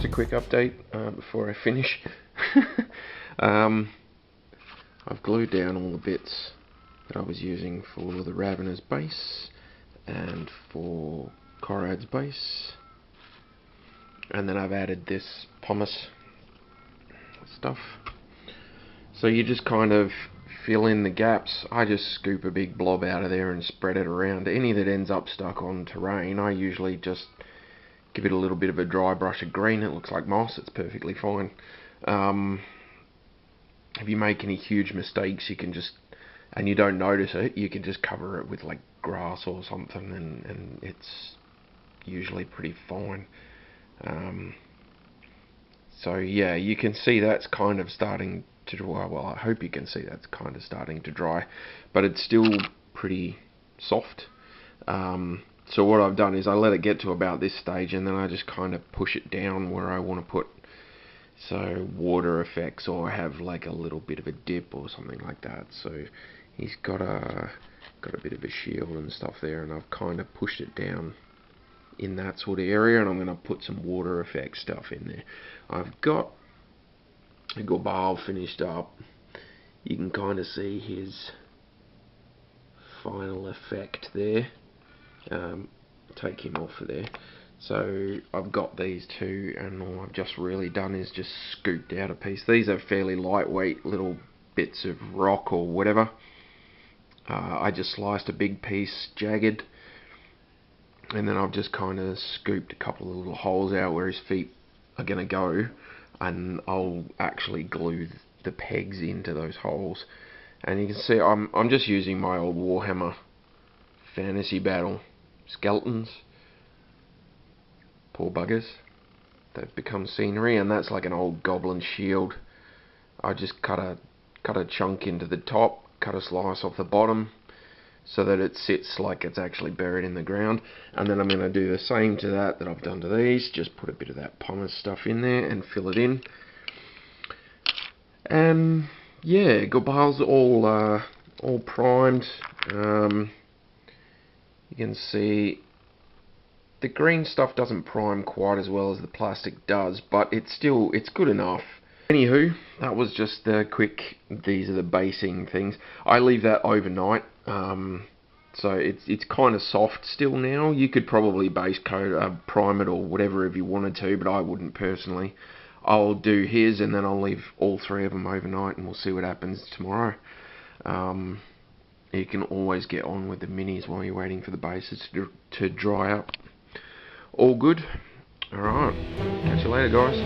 a quick update before I finish. I've glued down all the bits that I was using for the Ravener's base and for Korad's base, and then I've added this pumice stuff. So you just kind of fill in the gaps. I just scoop a big blob out of there and spread it around. Any that ends up stuck on terrain, I usually just give it a little bit of a dry brush of green. It looks like moss, it's perfectly fine. If you make any huge mistakes, you can just, and you don't notice it, you can just cover it with like grass or something, and it's usually pretty fine. So yeah, you can see that's kind of starting to dry. Well, I hope you can see that's kind of starting to dry, but it's still pretty soft. So what I've done is I let it get to about this stage, and then I just kind of push it down where I want to put, so water effects, or have like a little bit of a dip or something like that. So he's got a bit of a shield and stuff there, and I've kind of pushed it down in that sort of area, and I'm going to put some water effect stuff in there. I've got a Gorbal finished up. You can kind of see his final effect there. Take him off of there. So I've got these two, and all I've just really done is just scooped out a piece. These are fairly lightweight little bits of rock or whatever. I just sliced a big piece jagged, and then I've just kind of scooped a couple of little holes out where his feet are going to go, and I'll actually glue the pegs into those holes. And you can see I'm just using my old Warhammer Fantasy Battle skeletons. Poor buggers, they've become scenery, and that's like an old goblin shield. I just cut a chunk into the top, cut a slice off the bottom, so that it sits like it's actually buried in the ground. And then I'm going to do the same to that I've done to these. Just put a bit of that pumice stuff in there and fill it in. And yeah, Gorbal's all primed. You can see the green stuff doesn't prime quite as well as the plastic does, but it's good enough. Anywho, that was just the quick, these are the basing things. I leave that overnight, so it's kind of soft still now. You could probably base coat, prime it or whatever if you wanted to, but I wouldn't personally. I'll do his, and then I'll leave all three of them overnight, and we'll see what happens tomorrow. You can always get on with the minis while you're waiting for the bases to dry up. All good. Alright, catch you later, guys.